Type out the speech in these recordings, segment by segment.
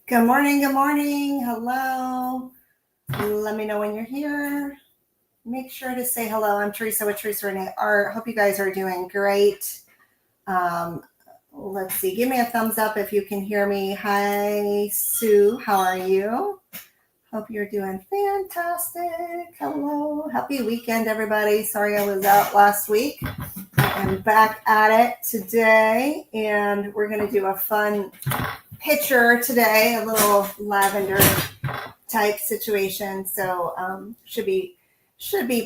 Good morning, good morning. Hello. Let me know when you're here. Make sure to say hello. I'm Teresa with Teresa Rene Art. Hope you guys are doing great. Let's see. Give me a thumbs up if you can hear me. Hi, Sue. How are you? Hope you're doing fantastic. Hello. Happy weekend, everybody. Sorry I was out last week. I'm back at it today, and we're going to do a fun picture today, a little lavender type situation. So should be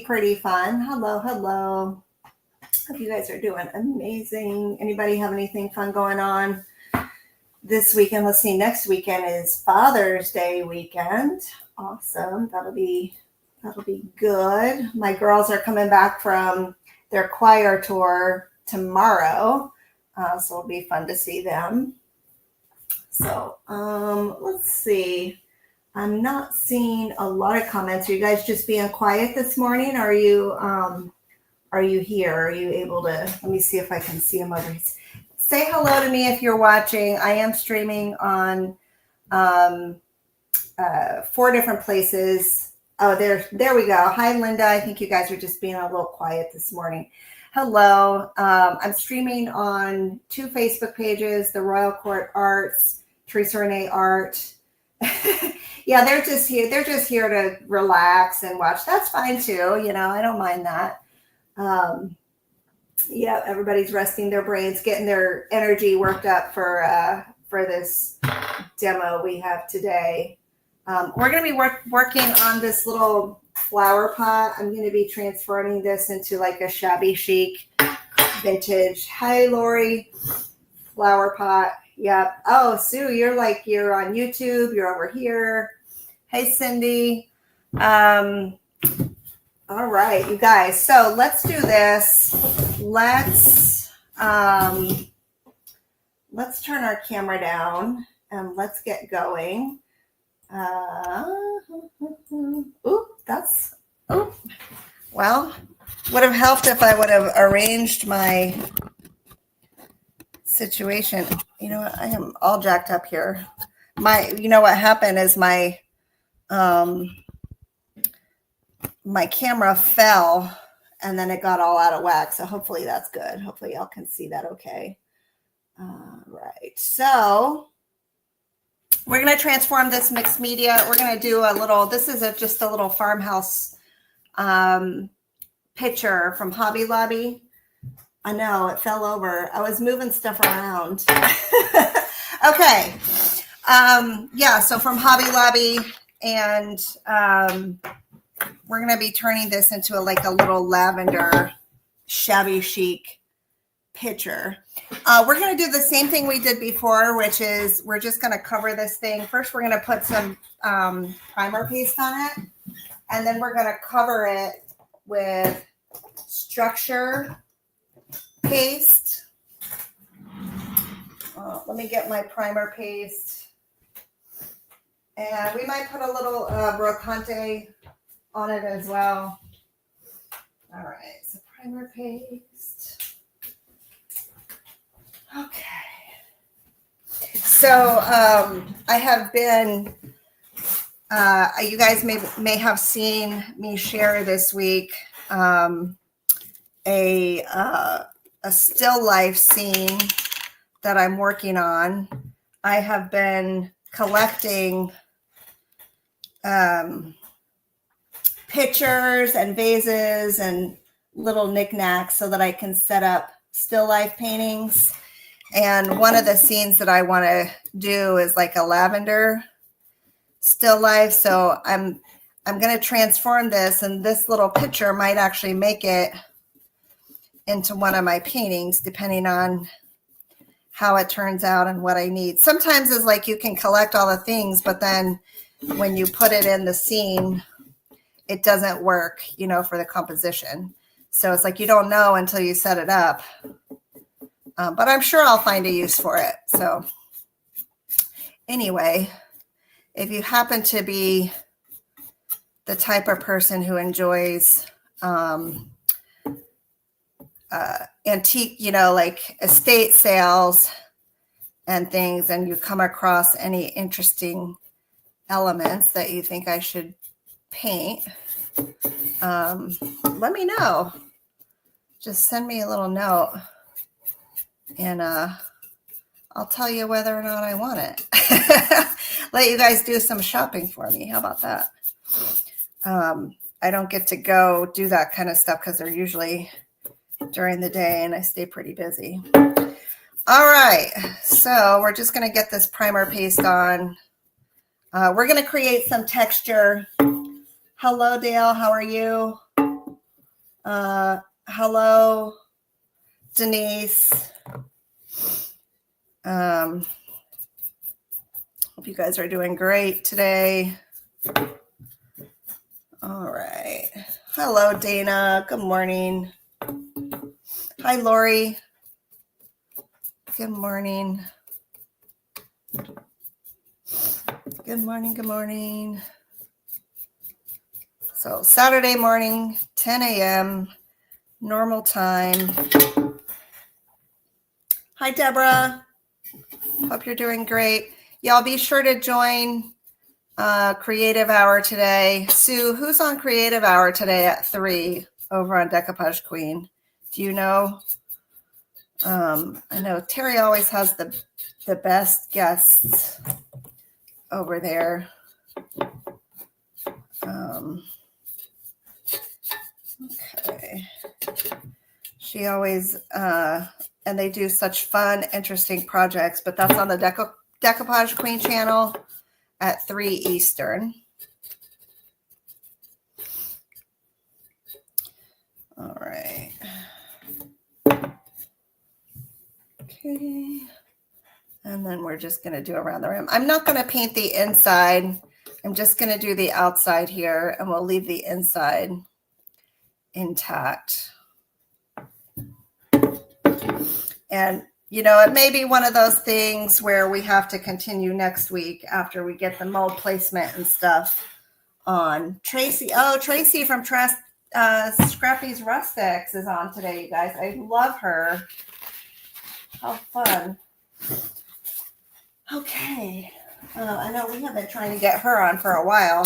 pretty fun. Hello. Hope you guys are doing amazing. Anybody have anything fun going on this weekend? Let's see. Next weekend is Father's Day weekend. Awesome. That'll be good. My girls are coming back from their choir tour tomorrow, so it'll be fun to see them. So let's see. I'm not seeing a lot of comments. Are you guys just being quiet this morning? Are you here? Are you able to? Let me see if I can see them over here. Say hello to me if you're watching. I am streaming on 4 different places. Oh, there we go. Hi, Linda. I think you guys are just being a little quiet this morning. Hello. I'm streaming on 2 Facebook pages, the Royal Court Arts, Teresa Rene Art. Yeah, they're just here. They're just here to relax and watch. That's fine too. You know, I don't mind that. Yeah, everybody's resting their brains, getting their energy worked up for this demo we have today. We're going to be working on this little flower pot. I'm going to be transforming this into like a shabby chic vintage. Hi, Lori. Flower pot. Yep. Oh, Sue, you're on YouTube. You're over here. Hey, Cindy. All right, you guys. So let's do this. Let's turn our camera down and let's get going. Well, would have helped if I would have arranged my situation. You know what? I am all jacked up here. You know what happened is my camera fell and then it got all out of whack. So hopefully that's good. Hopefully y'all can see that okay. Right. So we're going to transform this mixed media. We're going to do this is just a little farmhouse picture from Hobby Lobby. I know it fell over. I was moving stuff around. Okay. Yeah, so from Hobby Lobby, and we're going to be turning this into a little lavender shabby chic picture. We're going to do the same thing we did before, which is we're just going to cover this thing. First, we're going to put some primer paste on it, and then we're going to cover it with structure paste. Let me get my primer paste. And we might put a little brocante on it as well. All right, so primer paste. Okay. So I have been, you guys may have seen me share this week a still life scene that I'm working on. I have been collecting pictures and vases and little knickknacks so that I can set up still life paintings. And one of the scenes that I want to do is like a lavender still life. So I'm going to transform this, and this little picture might actually make it into one of my paintings, depending on how it turns out and what I need. Sometimes it's like you can collect all the things, but then when you put it in the scene, it doesn't work, you know, for the composition. So it's like you don't know until you set it up. But I'm sure I'll find a use for it. So anyway, if you happen to be the type of person who enjoys antique, you know, like estate sales and things, and you come across any interesting elements that you think I should paint, let me know. Just send me a little note, and I'll tell you whether or not I want it. Let you guys do some shopping for me. How about that? I don't get to go do that kind of stuff because they're usually during the day, and I stay pretty busy. All right, so we're just going to get this primer paste on. We're going to create some texture. Hello, Dale. How are you? Hello, Denise. Hope you guys are doing great today. All right. Hello, Dana. Good morning. Hi, Lori. Good morning. Good morning. Good morning. So Saturday morning, 10 a.m., normal time. Hi, Deborah. Hope you're doing great. Y'all be sure to join Creative Hour today. Sue, who's on Creative Hour today at 3 over on Decoupage Queen? Do you know? I know Terry always has the best guests over there. Okay. She always, and they do such fun, interesting projects, but that's on the Decoupage Queen channel at 3 Eastern. All right. Okay. And then we're just going to do around the rim. I'm not going to paint the inside. I'm just going to do the outside here, and we'll leave the inside intact. And, you know, it may be one of those things where we have to continue next week after we get the mold placement and stuff on. Tracy, Tracy from Scrappy's Rustics is on today, you guys. I love her. How fun. Okay. I know we have been trying to get her on for a while.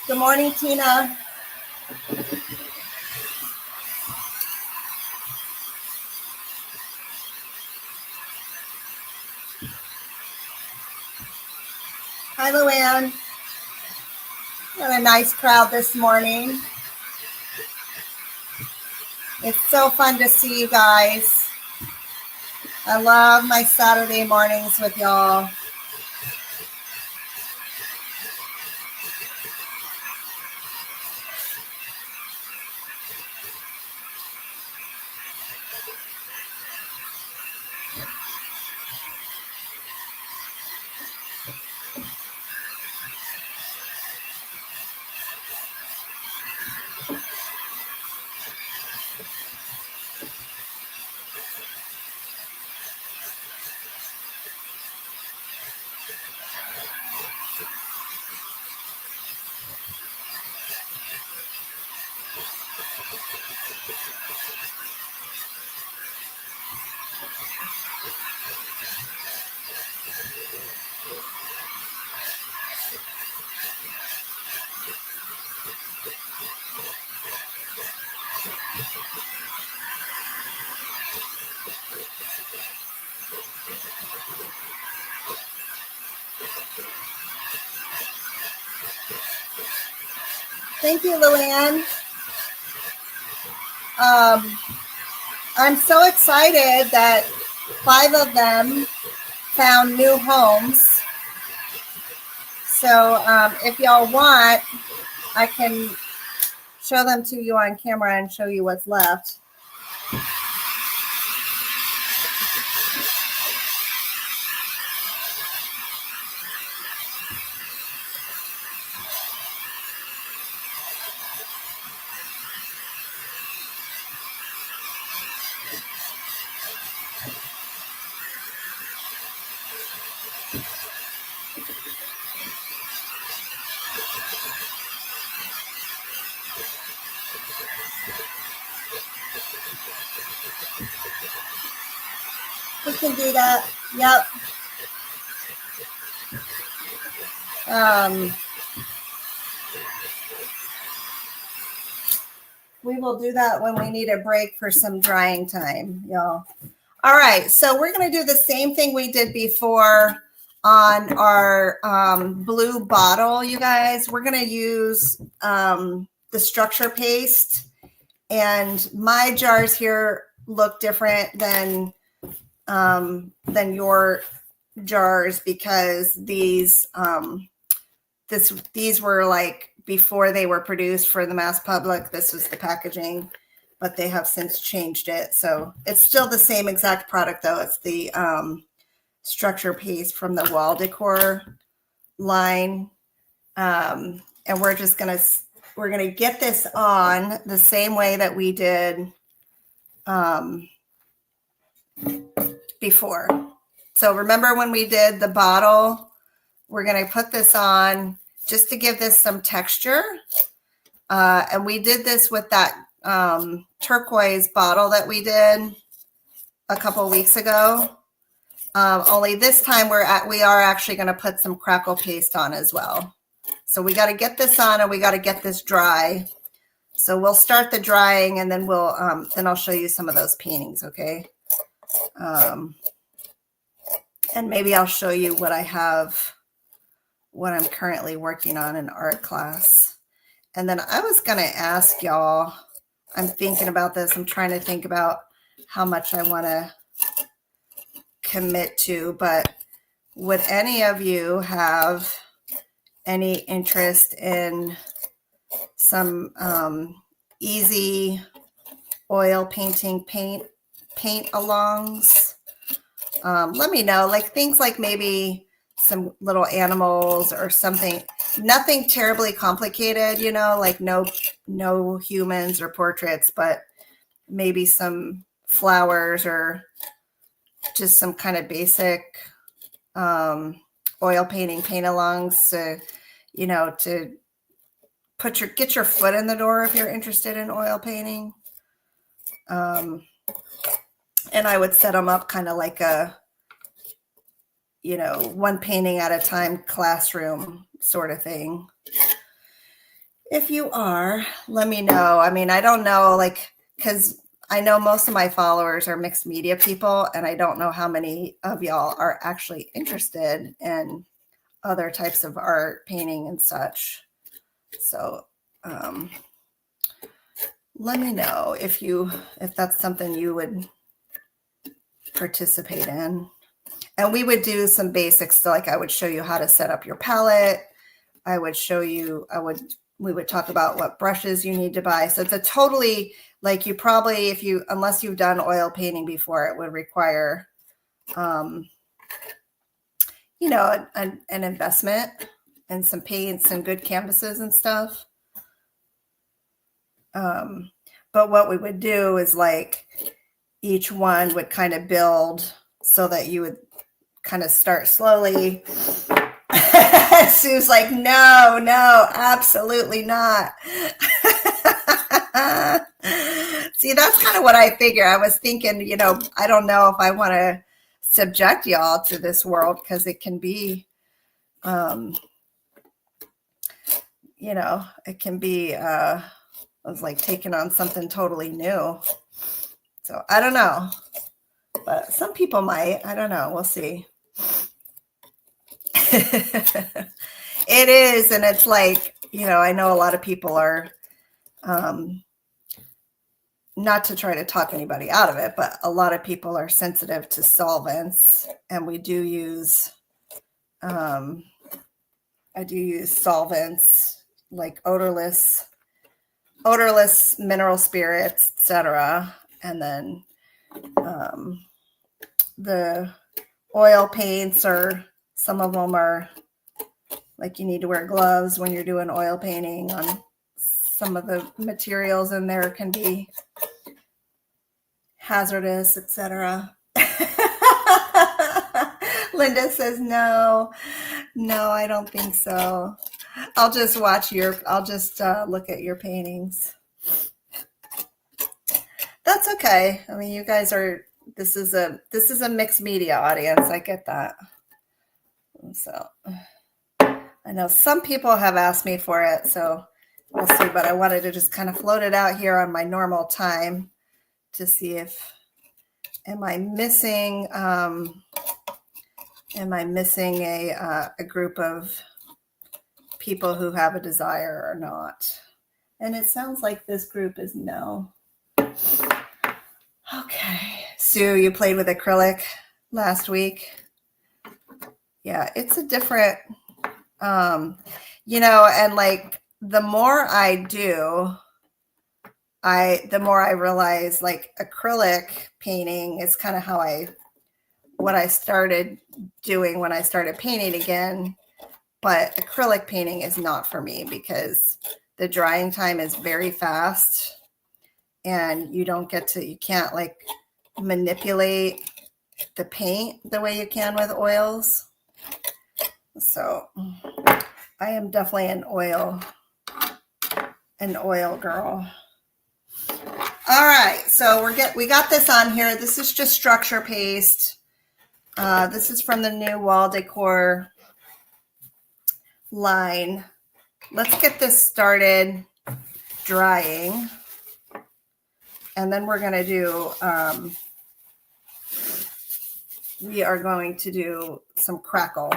Good morning, Tina. Hi, Luann. What a nice crowd this morning. It's so fun to see you guys. I love my Saturday mornings with y'all. Thank you, Luann. I'm so excited that 5 of them found new homes. So if y'all want, I can show them to you on camera and show you what's left. We can do that. Yep. We will do that when we need a break for some drying time, y'all. All right, so we're going to do the same thing we did before on our blue bottle, you guys. We're going to use the structure paste, and my jars here look different than your jars because these were like before they were produced for the mass public. This was the packaging, but they have since changed it. So it's still the same exact product though. It's the structure paste from the wall decor line. And we're gonna get this on the same way that we did before. So remember when we did the bottle, we're gonna put this on just to give this some texture. And we did this with that turquoise bottle that we did a couple weeks ago. Only this time we are actually going to put some crackle paste on as well. So we got to get this on and we got to get this dry. So we'll start the drying and then then I'll show you some of those paintings, okay? And maybe I'll show you what I'm currently working on in art class. And then I was going to ask y'all, I'm thinking about this. I'm trying to think about how much I want to commit to, but would any of you have any interest in some easy oil painting paint alongs? Let me know, like things like maybe some little animals or something, nothing terribly complicated, you know, like no humans or portraits, but maybe some flowers or just some kind of basic oil painting paint-alongs to, you know, to get your foot in the door if you're interested in oil painting. And I would set them up kind of like a, you know, one painting at a time classroom sort of thing. If you are, let me know. I mean, I don't know, like, because I know most of my followers are mixed media people, and I don't know how many of y'all are actually interested in other types of art, painting and such. So let me know if that's something you would participate in. And we would do some basics, like I would show you how to set up your palette. I would show you, we would talk about what brushes you need to buy. So it's a totally, like you probably, unless you've done oil painting before, it would require, you know, an investment and some paints and good canvases and stuff. But what we would do is like each one would kind of build so that you would kind of start slowly. Sue's like, no, absolutely not. See, that's kind of what I figure. I was thinking, you know, I don't know if I want to subject y'all to this world because it can be, you know, it can be, I was like taking on something totally new. So I don't know, but some people might. I don't know. We'll see. It is, and it's like, you know, I know a lot of people are, not to try to talk anybody out of it, but a lot of people are sensitive to solvents, and we do use, I do use solvents like odorless mineral spirits, etc. And then the oil paints, or some of them are like you need to wear gloves when you're doing oil painting on some of the materials in there can be hazardous, etc. Linda says no, I don't think so. I'll just look at your paintings. That's okay. I mean, you guys are, this is a mixed media audience. I get that. So I know some people have asked me for it, so we'll see, but I wanted to just kind of float it out here on my normal time to see if, am I missing a group of people who have a desire or not? And it sounds like this group is no. Okay. Sue, you played with acrylic last week. Yeah, it's a different, you know, and like the more I do, the more I realize like acrylic painting is kind of what I started doing when I started painting again. But acrylic painting is not for me because the drying time is very fast, and you can't like manipulate the paint the way you can with oils. So I am definitely an oil girl. All right, so we got this on here. This is just structure paste. This is from the new wall decor line. Let's get this started drying, and then we're going to do we are going to do some crackle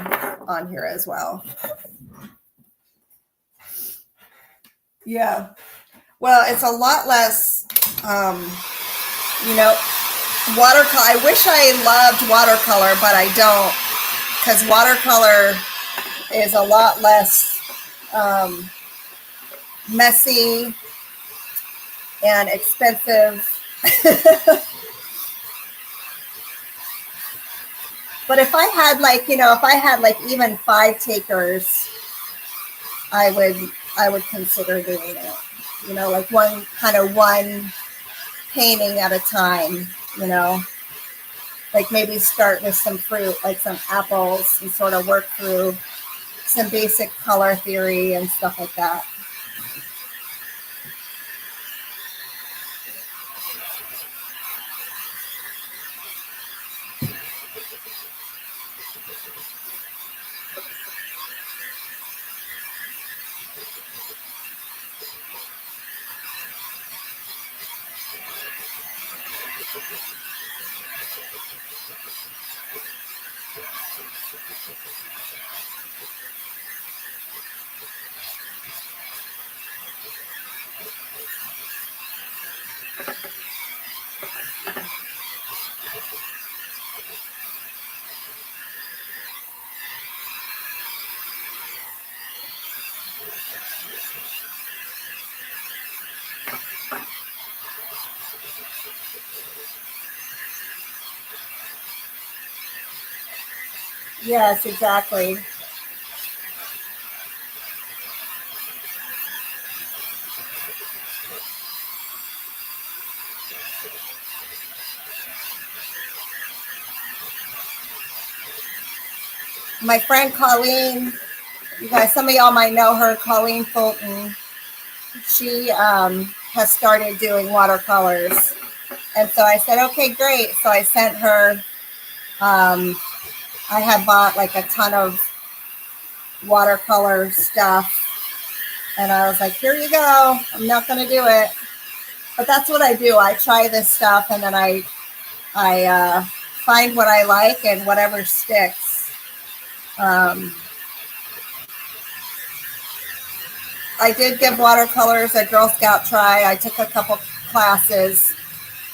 on here as well. Yeah, well, it's a lot less you know, watercolor. I wish I loved watercolor, but I don't, because watercolor is a lot less messy and expensive. But if I had like, you know, even 5 takers, I would consider doing it. You know, like one painting at a time, you know, like maybe start with some fruit, like some apples, and sort of work through some basic color theory and stuff like that. Yes, exactly. My friend Colleen, you guys, some of y'all might know her, Colleen Fulton. She has started doing watercolors. And so I said, okay, great. So I sent her, I had bought like a ton of watercolor stuff. And I was like, here you go. I'm not going to do it. But that's what I do. I try this stuff, and then I find what I like and whatever sticks. I did give watercolors a Girl Scout try. I took a couple classes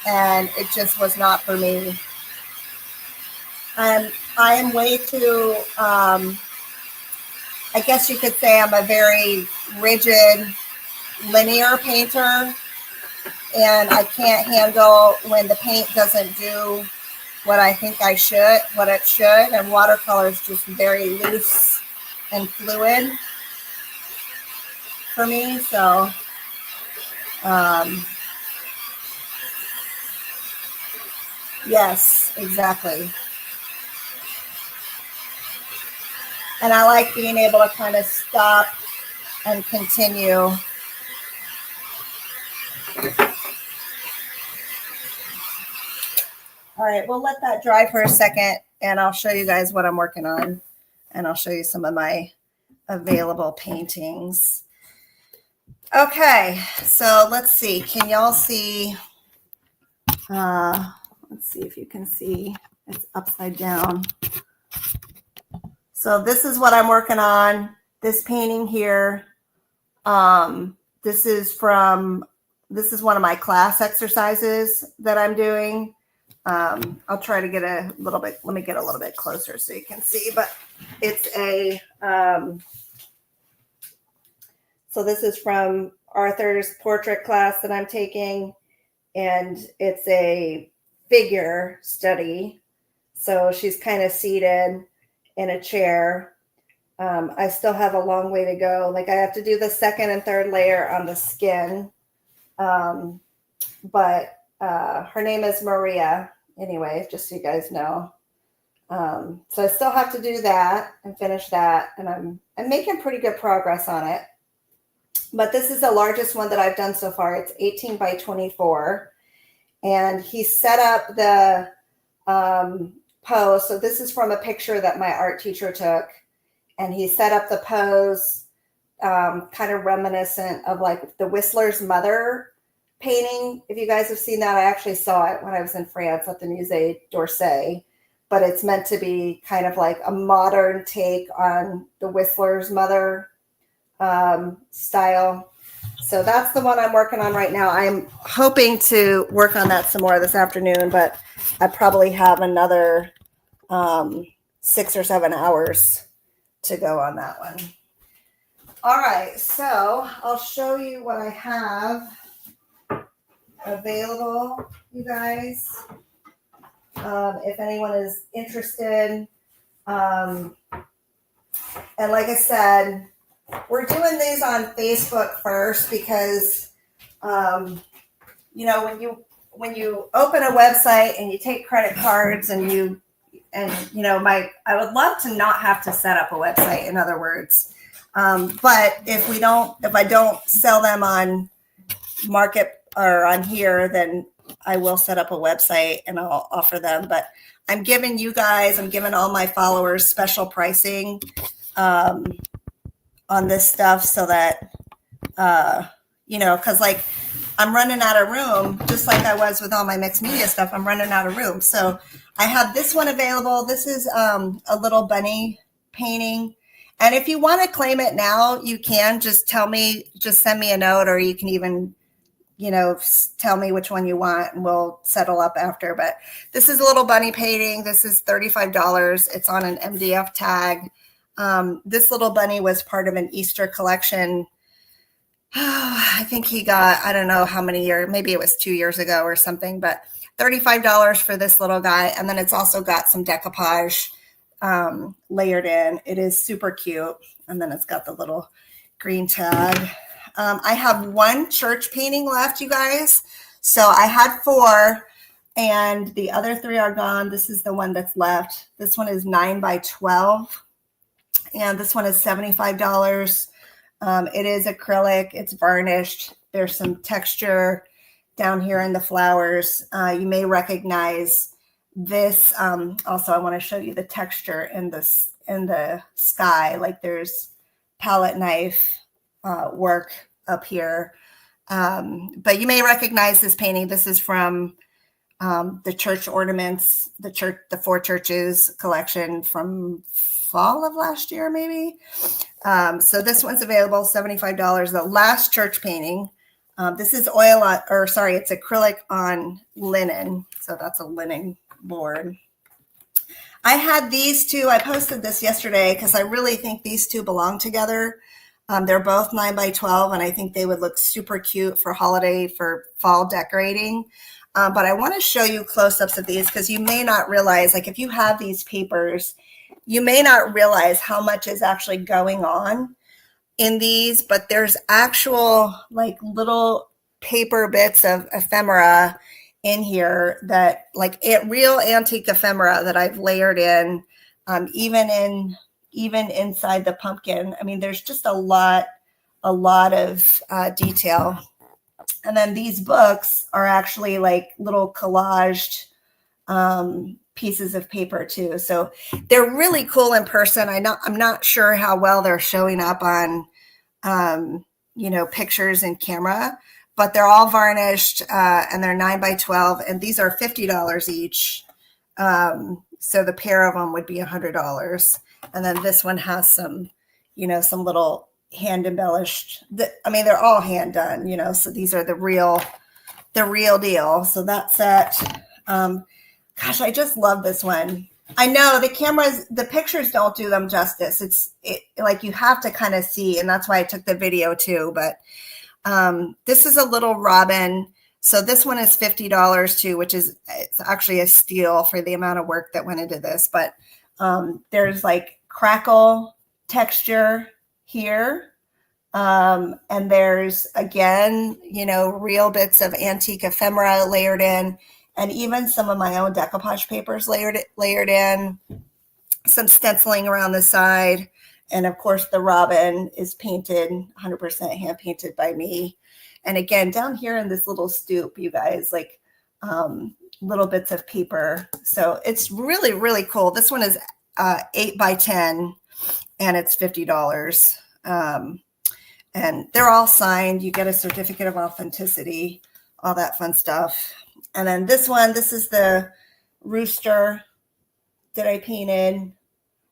and it just was not for me. I am way too, I guess you could say I'm a very rigid, linear painter, and I can't handle when the paint doesn't do what I think it should, and watercolor is just very loose and fluid for me. So, yes, exactly. And I like being able to kind of stop and continue. All right, we'll let that dry for a second and I'll show you guys what I'm working on. And I'll show you some of my available paintings. Okay, so let's see. Can y'all see? Let's see if you can see. It's upside down. So this is what I'm working on. This painting here. This is one of my class exercises that I'm doing. I'll try to get a little bit, let me get a little bit closer so you can see, but it's a, so this is from Arthur's portrait class that I'm taking, and it's a figure study. So she's kind of seated in a chair. I still have a long way to go. Like I have to do the second and third layer on the skin. But her name is Maria, anyway, just so you guys know. So I still have to do that and finish that. And I'm making pretty good progress on it. But this is the largest one that I've done so far. It's 18 by 24. And he set up the pose. So this is from a picture that my art teacher took. And he set up the pose kind of reminiscent of like the Whistler's Mother painting. If you guys have seen that, I actually saw it when I was in France at the Musée d'Orsay. But it's meant to be kind of like a modern take on the Whistler's Mother style. So that's the one I'm working on right now. I'm hoping to work on that some more this afternoon, but I probably have another 6 or 7 hours to go on that one. All right, so I'll show you what I have available, you guys. If anyone is interested. And like I said, we're doing these on Facebook first because, you know, when you open a website and you take credit cards and you know, I would love to not have to set up a website, in other words. But if I don't sell them on market or on here, then I will set up a website and I'll offer them. But I'm giving all my followers special pricing on this stuff so that, you know, because like I'm running out of room, just like I was with all my mixed media stuff. I'm running out of room. So I have this one available. This is a little bunny painting. And if you want to claim it now, you can just send me a note, or you can even, you know, tell me which one you want and we'll settle up after. But this is a little bunny painting. This is $35. It's on an MDF tag. This little bunny was part of an Easter collection. I think he got, I don't know how many years, maybe it was 2 years ago or something, but $35 for this little guy. And then it's also got some decoupage layered in. It is super cute. And then it's got the little green tag. I have one church painting left, you guys. So I had 4 and the other 3 are gone. This is the one that's left. This one is 9 by 12. And this one is $75. It is acrylic. It's varnished. There's some texture down here in the flowers. You may recognize this. Also, I want to show you the texture in the sky. Like there's palette knife work up here. But you may recognize this painting. This is from the church ornaments, the 4 churches collection from fall of last year, maybe. So this one's available, $75. The Last Church painting. This is it's acrylic on linen. So that's a linen board. I had these two. I posted this yesterday because I really think these two belong together. They're both 9x12, and I think they would look super cute for holiday, for fall decorating. But I want to show you close-ups of these because you may not realize, like if you have these papers, you may not realize how much is actually going on in these, but there's actual like little paper bits of ephemera in here that like real antique ephemera that I've layered in, even inside the pumpkin. I mean, there's just a lot of detail. And then these books are actually like little collaged pieces of paper too. So they're really cool in person. I'm not sure how well they're showing up on, pictures and camera, but they're all varnished and they're 9x12, and these are $50 each. So the pair of them would be $100. And then this one has some, some little hand embellished. They're all hand done, so these are the real deal. So that's that. Gosh, I just love this one. I know the pictures don't do them justice. Like you have to kind of see, and that's why I took the video too. But this is a little robin. So this one is $50 too, it's actually a steal for the amount of work that went into this. But there's like crackle texture here. And there's, again, real bits of antique ephemera layered in, and even some of my own decoupage papers layered in, some stenciling around the side. And of course, the robin is painted, 100% hand painted by me. And again, down here in this little stoop, you guys, like little bits of paper. So it's really, really cool. This one is 8x10, and it's $50. And they're all signed. You get a certificate of authenticity, all that fun stuff. And then this is the rooster that I painted,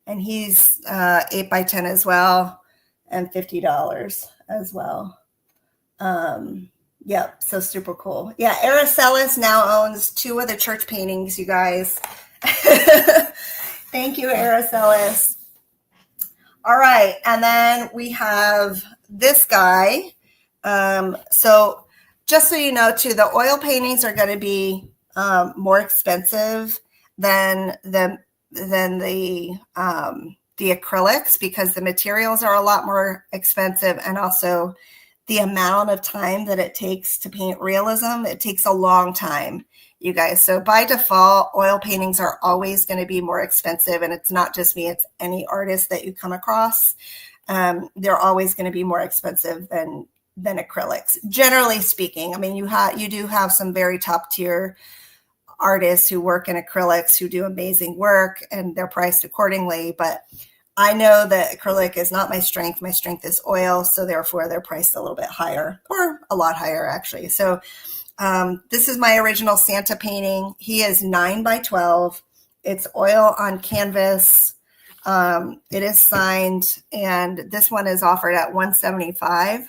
and he's 8x10 as well, and $50 as well. Yep, so super cool. Yeah, Araceli now owns 2 of the church paintings, you guys. Thank you, Araceli. All right, and then we have this guy. So just so you know, too, the oil paintings are going to be more expensive than the acrylics, because the materials are a lot more expensive, and also the amount of time that it takes to paint realism. It takes a long time, you guys. So by default, oil paintings are always going to be more expensive, and it's not just me, it's any artist that you come across. They're always going to be more expensive than acrylics, generally speaking. I mean, you do have some very top tier artists who work in acrylics who do amazing work, and they're priced accordingly. But I know that acrylic is not my strength. My strength is oil. So therefore they're priced a little bit higher, or a lot higher actually. So this is my original Santa painting. He is 9x12. It's oil on canvas. It is signed, and this one is offered at $175.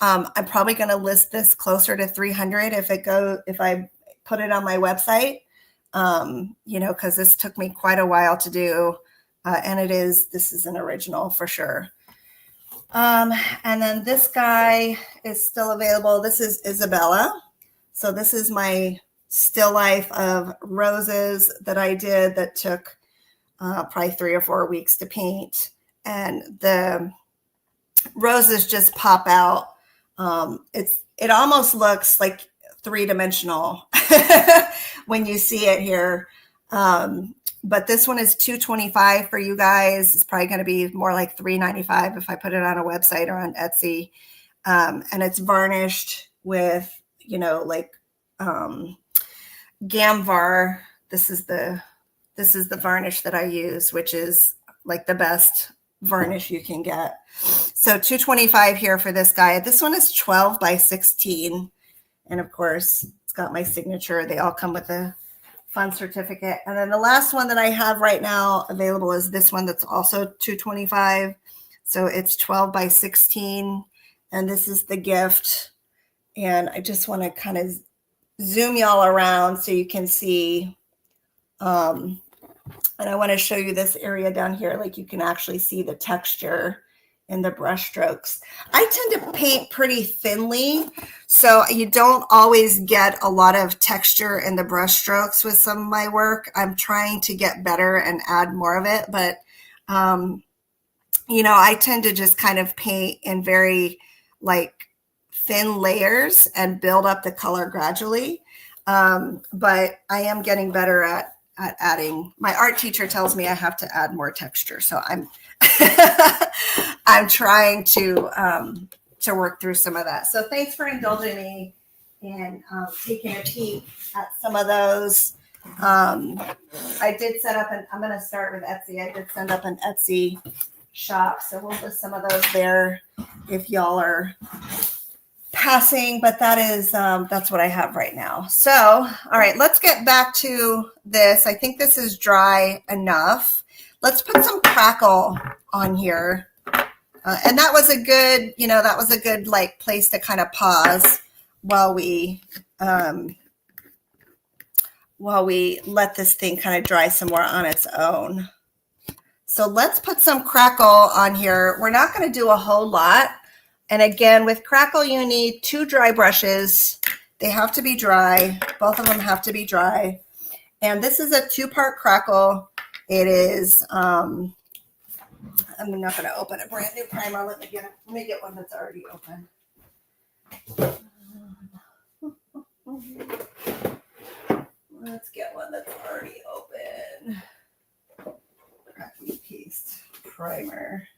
I'm probably going to list this closer to $300 if I put it on my website, because this took me quite a while to do. And this is an original for sure. And then this guy is still available. This is Isabella. So this is my still life of roses that I did that took probably 3 or 4 weeks to paint. And the roses just pop out. It almost looks like 3-dimensional when you see it here. But this one is $225 for you guys. It's probably going to be more like $395 if I put it on a website or on Etsy. And it's varnished with, Gamvar. This is the varnish that I use, which is like the best varnish you can get. So $225 here for this guy. This one is 12x16. And of course, it's got my signature. They all come with a fun certificate. And then the last one that I have right now available is this one that's also $225. So it's 12 by 16, and this is the gift. And I just want to kind of zoom y'all around so you can see. And I want to show you this area down here, like you can actually see the texture in the brush strokes. I tend to paint pretty thinly, so you don't always get a lot of texture in the brush strokes with some of my work. I'm trying to get better and add more of it, but you know, I tend to just kind of paint in very like thin layers and build up the color gradually. But I am getting better at adding. My art teacher tells me I have to add more texture, so I'm I'm trying to work through some of that. So thanks for indulging me and taking a peek at some of those. I did set up I'm going to start with Etsy. I did send up an Etsy shop, so we'll list some of those there if y'all are passing, but that is that's what I have right now. So all right, let's get back to this. I think this is dry enough. Let's put some crackle on here, and that was a good, you know, that was a good like place to kind of pause while we let this thing kind of dry some more on its own. So let's put some crackle on here. We're not going to do a whole lot. And again, with crackle, you need 2 dry brushes. They have to be dry. Both of them have to be dry. And this is a 2-part crackle. It is, I'm not going to open a brand new primer. Let me get one that's already open. Let's get one that's already open. Cracking paste primer.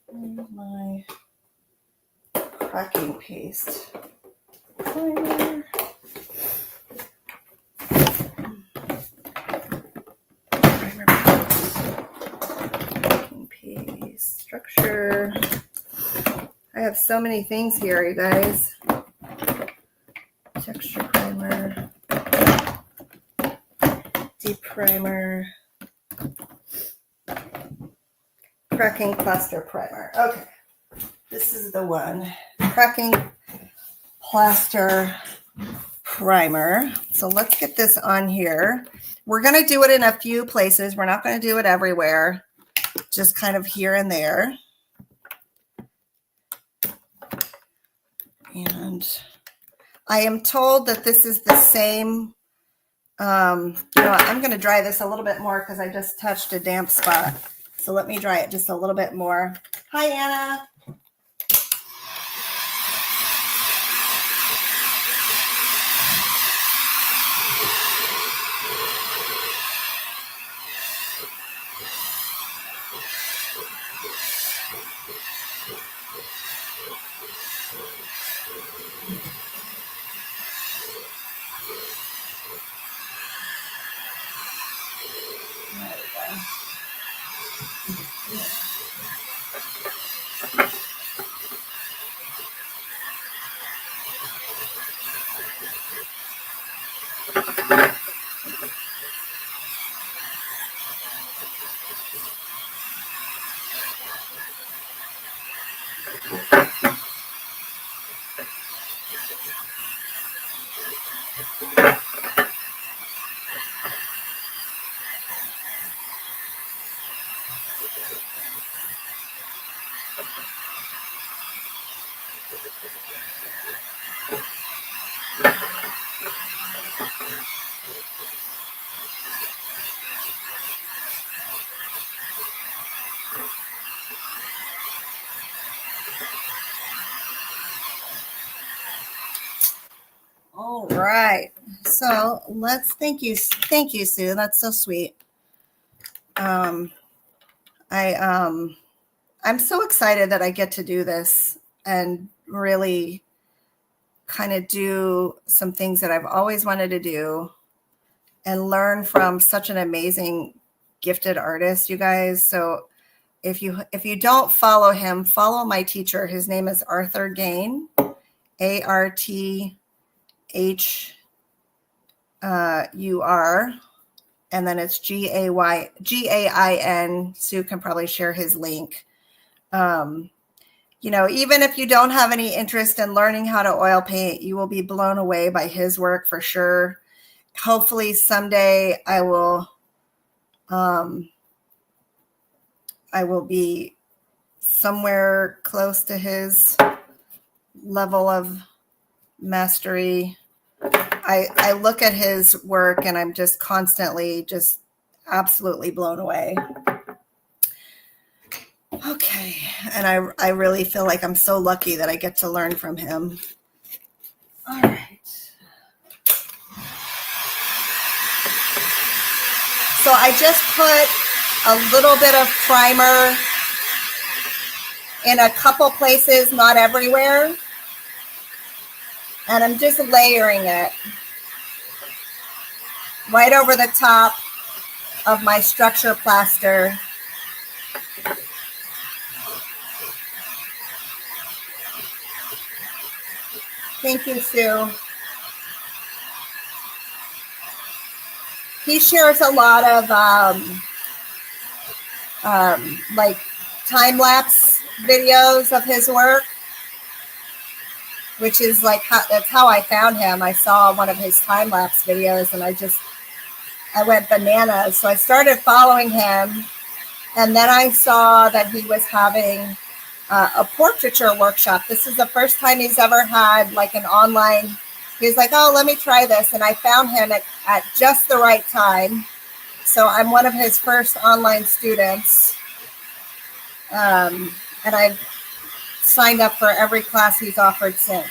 Where's my cracking paste primer? Cracking paste structure. I have so many things here, you guys. Texture primer, deep primer, cracking plaster primer. Okay, this is the one. Cracking plaster primer. So let's get this on here. We're going to do it in a few places. We're not going to do it everywhere, just kind of here and there. And I am told that this is the same. You know what, I'm going to dry this a little bit more because I just touched a damp spot. So let me dry it just a little bit more. Hi, Anna. All right. So let's thank you, Sue. That's so sweet. I'm so excited that I get to do this and really kind of do some things that I've always wanted to do and learn from such an amazing, gifted artist, you guys. So if you don't follow him, follow my teacher. His name is Arthur Gain, ARTHUR, and then it's GAIN. Sue can probably share his link. You know, even if you don't have any interest in learning how to oil paint, you will be blown away by his work for sure. Hopefully someday I will be somewhere close to his level of mastery. I look at his work and I'm just constantly just absolutely blown away. Okay, and I really feel like I'm so lucky that I get to learn from him. All right. So I just put a little bit of primer in a couple places, not everywhere. And I'm just layering it right over the top of my structure plaster. Thank you, Sue. He shares a lot of like time-lapse videos of his work, which is like that's how I found him. I saw one of his time-lapse videos and I went bananas. So I started following him, and then I saw that he was having a portraiture workshop. This is the first time he's ever had like an online. He's like, oh, let me try this. And I found him at just the right time. So I'm one of his first online students. And I've signed up for every class he's offered since.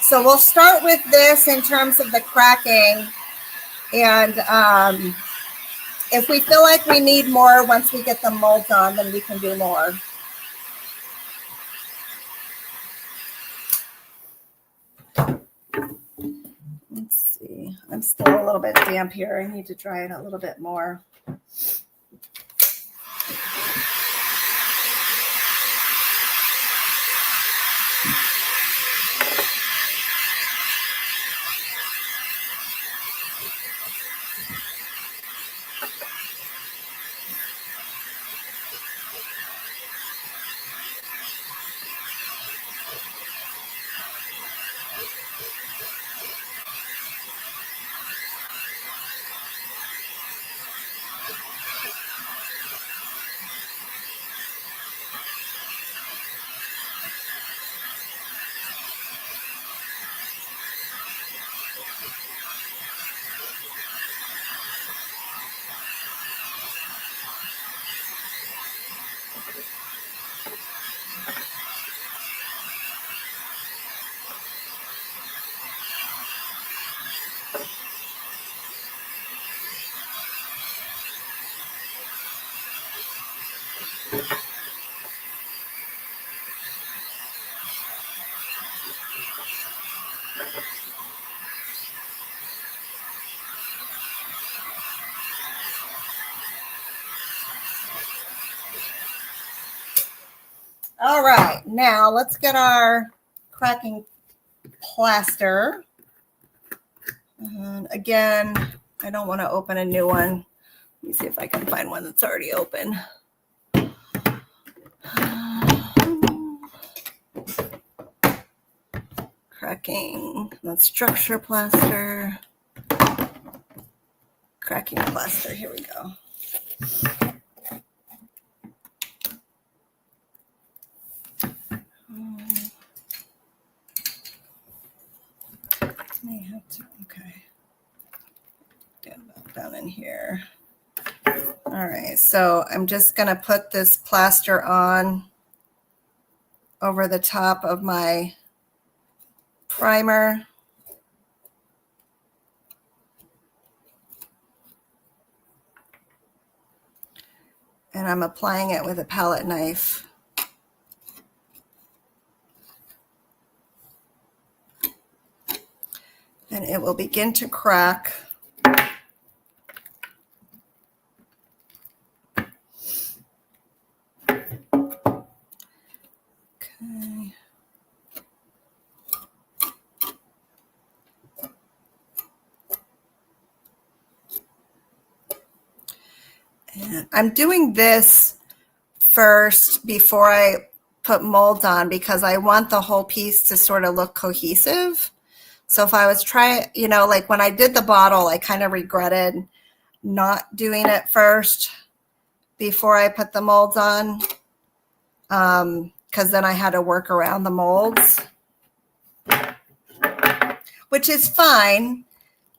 So we'll start with this in terms of the cracking. And if we feel like we need more once we get the molds on, then we can do more. Let's see. I'm still a little bit damp here. I need to dry it a little bit more. All right, now let's get our cracking plaster. And again, I don't want to open a new one. Let me see if I can find one that's already open. Cracking, that's structure plaster. Cracking plaster, here we go. May have to, okay. Get that down in here. All right, so I'm just gonna put this plaster on over the top of my primer. And I'm applying it with a palette knife. And it will begin to crack. Okay. And I'm doing this first before I put molds on because I want the whole piece to sort of look cohesive. So if I was trying, you know, like when I did the bottle, I kind of regretted not doing it first before I put the molds on, because then I had to work around the molds, which is fine.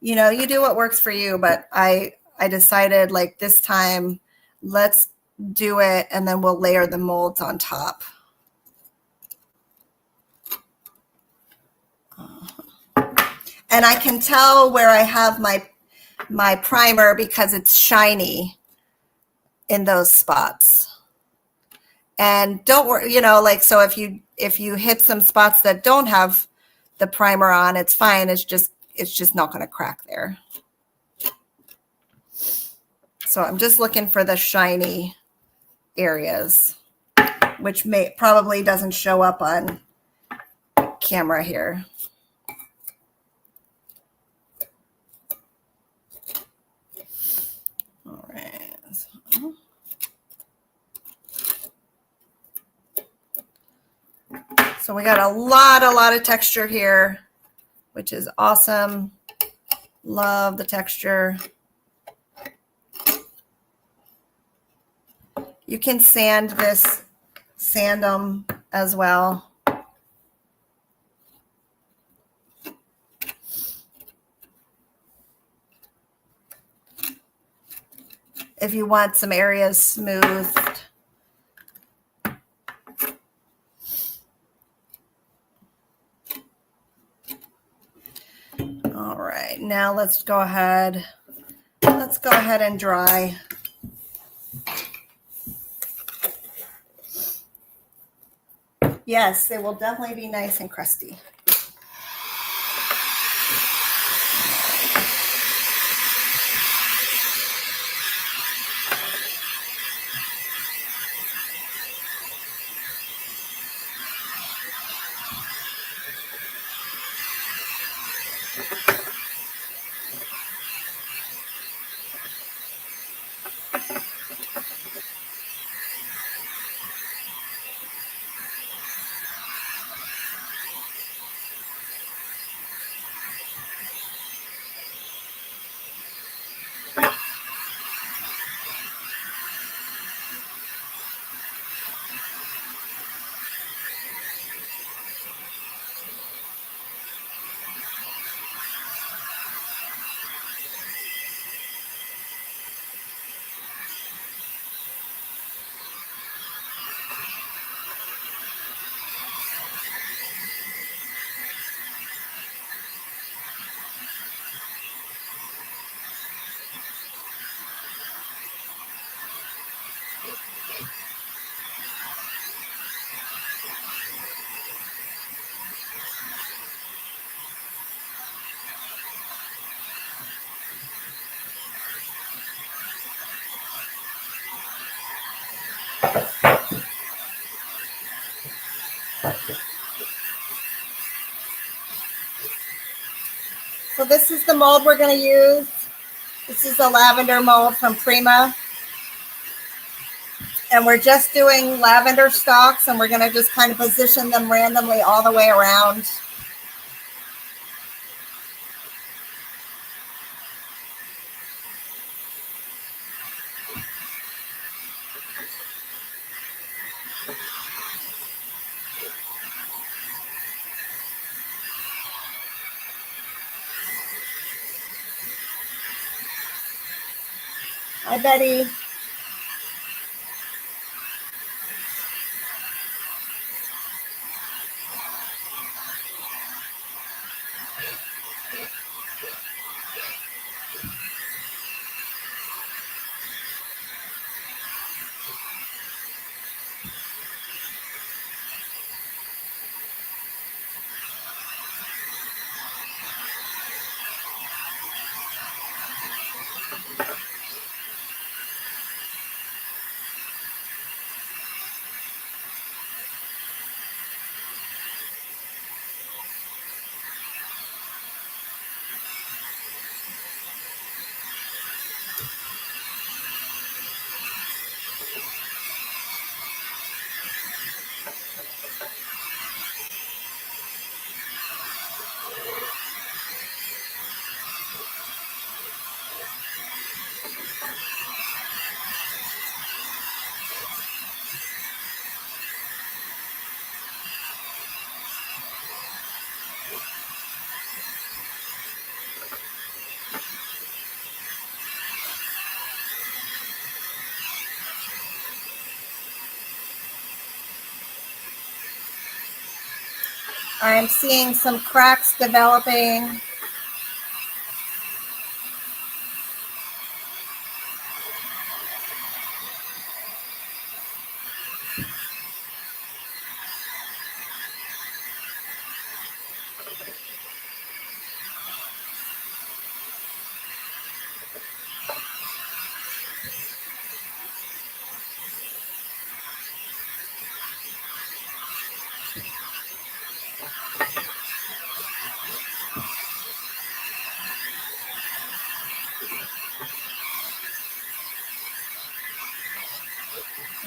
You know, you do what works for you, but I decided like this time, let's do it and then we'll layer the molds on top. And I can tell where I have my primer because it's shiny in those spots. And don't worry, you know, like, so if you hit some spots that don't have the primer on, it's fine. It's just not going to crack there. So I'm just looking for the shiny areas, which probably doesn't show up on camera here. All right. So we got a lot of texture here, which is awesome. Love the texture. You can sand them as well. If you want some areas smoothed. All right, now let's go ahead and dry. Yes, it will definitely be nice and crusty. So this is the mold we're going to use. This is a lavender mold from Prima. And we're just doing lavender stalks, and we're going to just kind of position them randomly all the way around. Hi, Betty. I'm seeing some cracks developing.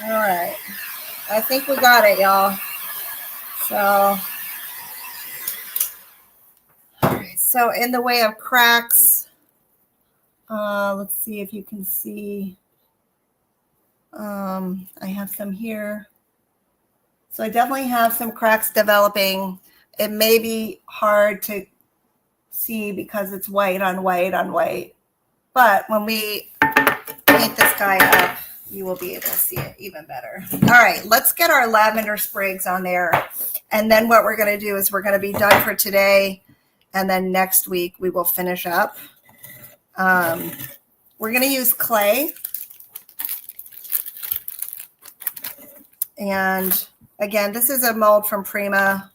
All right. I think we got it, y'all. So in the way of cracks, let's see if you can see. I have some here. So I definitely have some cracks developing. It may be hard to see because it's white on white on white. But when we paint this guy up, you will be able to see it even better. All right, let's get our lavender sprigs on there. And then what we're going to do is we're going to be done for today. And then next week we will finish up. We're going to use clay. And again, this is a mold from Prima.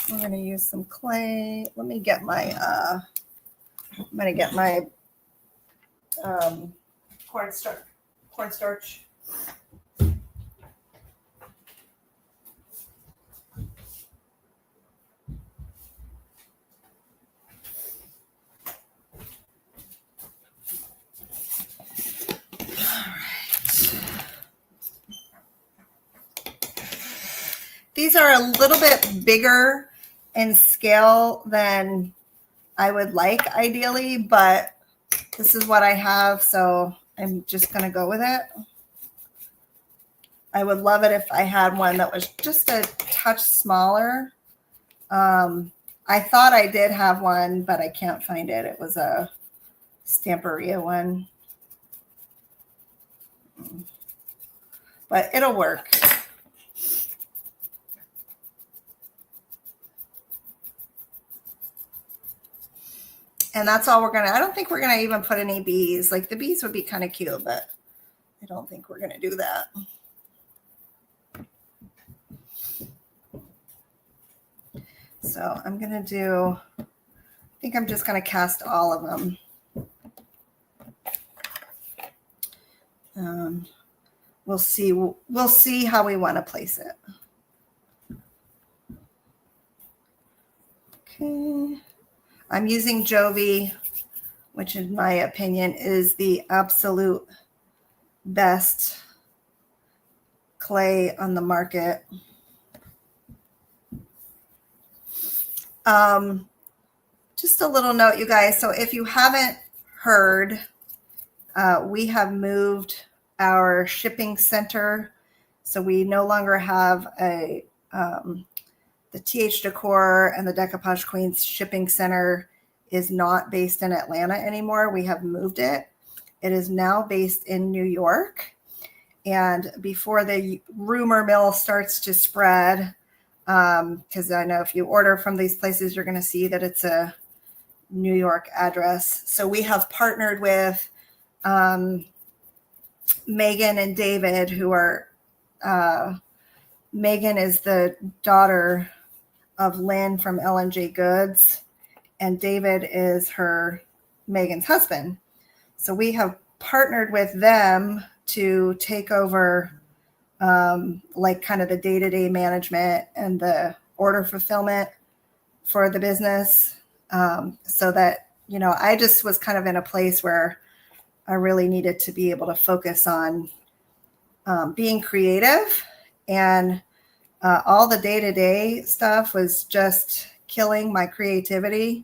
We're going to use some clay. Let me get my, I'm going to get my cornstarch. These are a little bit bigger in scale than I would like ideally, but this is what I have, so I'm just going to go with it. I would love it if I had one that was just a touch smaller. I thought I did have one, but I can't find it. It was a Stamperia one. But it'll work. And that's all we're going to, I don't think we're going to even put any bees. Like the bees would be kind of cute, but I don't think we're going to do that. So I'm going to do, I think I'm just going to cast all of them. We'll see how we want to place it. Okay. I'm using Jovi, which in my opinion is the absolute best clay on the market. Just a little note, you guys. So if you haven't heard, we have moved our shipping center. So we no longer have a the TH Decor and the Decoupage Queens shipping center is not based in Atlanta anymore. We have moved it. It is now based in New York. And before the rumor mill starts to spread, because I know if you order from these places, you're going to see that it's a New York address. So we have partnered with Megan and David, who are, Megan is the daughter of Lynn from L&J Goods, and David is Megan's husband. So we have partnered with them to take over like kind of the day-to-day management and the order fulfillment for the business, so that, you know, I just was kind of in a place where I really needed to be able to focus on being creative, and all the day-to-day stuff was just killing my creativity.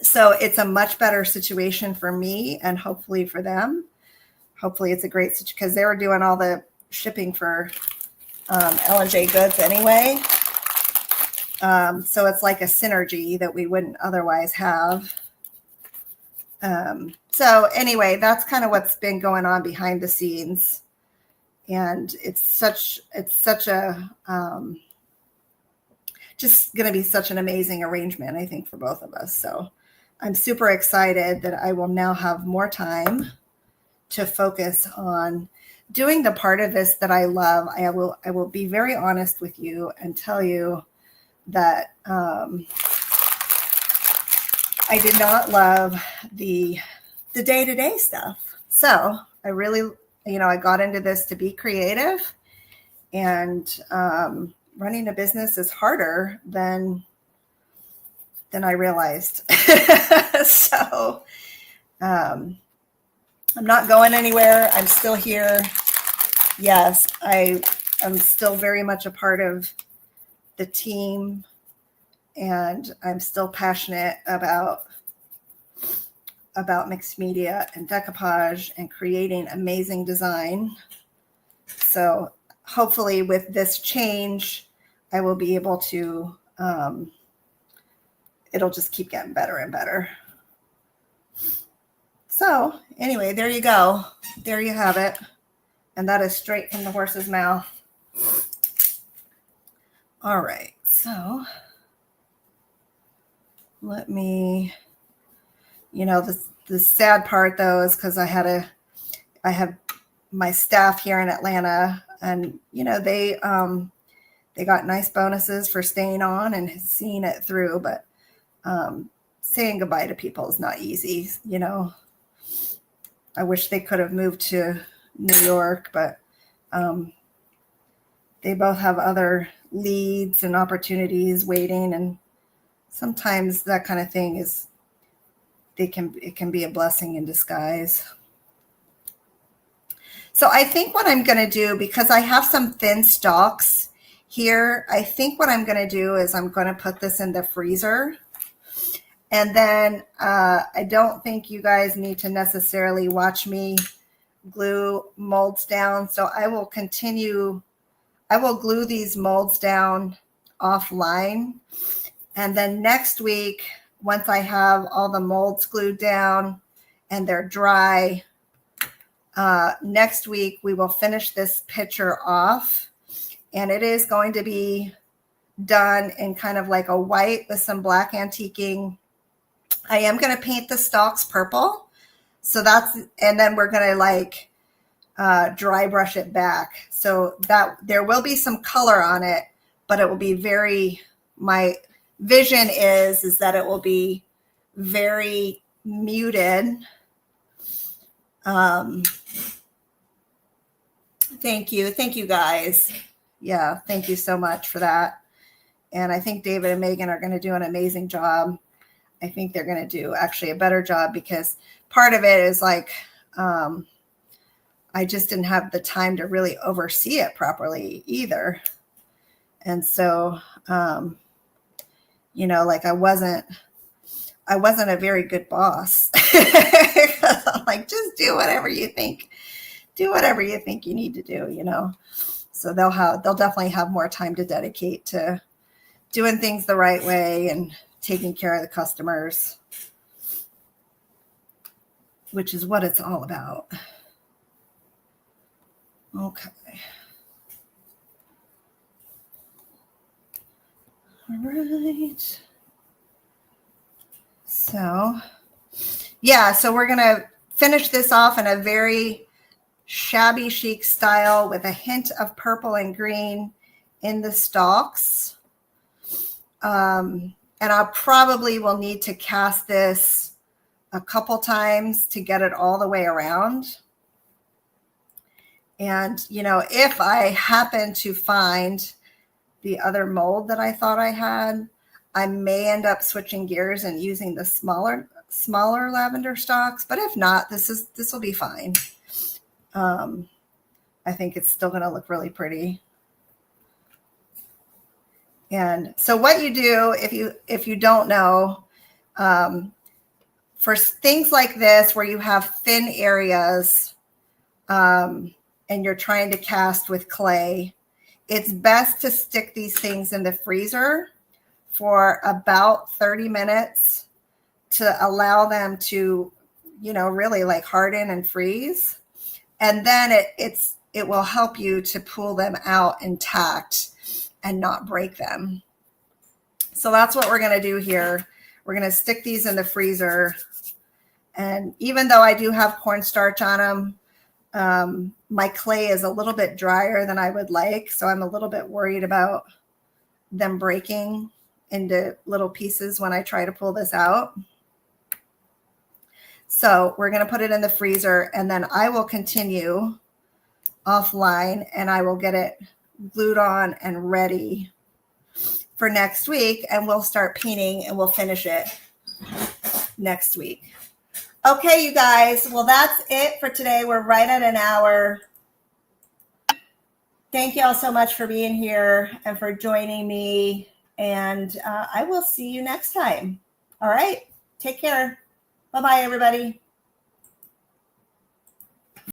So it's a much better situation for me and hopefully for them. Hopefully it's a great situation because they were doing all the shipping for L&J Goods anyway. So it's like a synergy that we wouldn't otherwise have. So anyway, that's kind of what's been going on behind the scenes. And it's such a, just going to be such an amazing arrangement, I think, for both of us. So I'm super excited that I will now have more time to focus on doing the part of this that I love. I will be very honest with you and tell you that I did not love the day-to-day stuff. So I really, I got into this to be creative, and running a business is harder than I realized. So I'm not going anywhere. I'm still here. Yes, I am still very much a part of the team, and I'm still passionate about mixed media and decoupage and creating amazing design. So hopefully with this change, I will be able to, it'll just keep getting better and better. So anyway, there you go. There you have it. And that is straight from the horse's mouth. All right, so let me, the sad part though is because I have my staff here in Atlanta, and they got nice bonuses for staying on and seeing it through, but saying goodbye to people is not easy. I wish they could have moved to New York, but they both have other leads and opportunities waiting, and sometimes that kind of thing it can be a blessing in disguise. So I think what I'm going to do, because I have some thin stalks here, I think what I'm going to do is I'm going to put this in the freezer. And then I don't think you guys need to necessarily watch me glue molds down. So I will glue these molds down offline. And then next week, once I have all the molds glued down and they're dry, next week we will finish this picture off. And it is going to be done in kind of like a white with some black antiquing. I am going to paint the stalks purple. So and then we're going to dry brush it back. So that there will be some color on it, but it will be my vision is that it will be very muted. Thank you guys. Yeah, thank you so much for that. And I think David and Megan are going to do an amazing job. I think they're going to do actually a better job, because part of it is I just didn't have the time to really oversee it properly either. And so, I wasn't a very good boss. I'm just do whatever you think you need to do, So they'll definitely have more time to dedicate to doing things the right way and taking care of the customers, which is what it's all about. Okay. All right. So, yeah, so we're going to finish this off in a very shabby chic style with a hint of purple and green in the stalks. And I probably will need to cast this a couple times to get it all the way around. And, if I happen to find the other mold that I thought I had, I may end up switching gears and using the smaller lavender stalks. But if not, this will be fine. I think it's still going to look really pretty. And so what you do, if you don't know, for things like this where you have thin areas, and you're trying to cast with clay, it's best to stick these things in the freezer for about 30 minutes to allow them to, really like harden and freeze. And then it will help you to pull them out intact and not break them. So that's what we're going to do here. We're going to stick these in the freezer. And even though I do have cornstarch on them, my clay is a little bit drier than I would like. So I'm a little bit worried about them breaking into little pieces when I try to pull this out. So we're going to put it in the freezer, and then I will continue offline and I will get it glued on and ready for next week, and we'll start painting and we'll finish it next week. Okay, you guys. Well, that's it for today. We're right at an hour. Thank you all so much for being here and for joining me. And I will see you next time. All right. Take care. Bye-bye, everybody.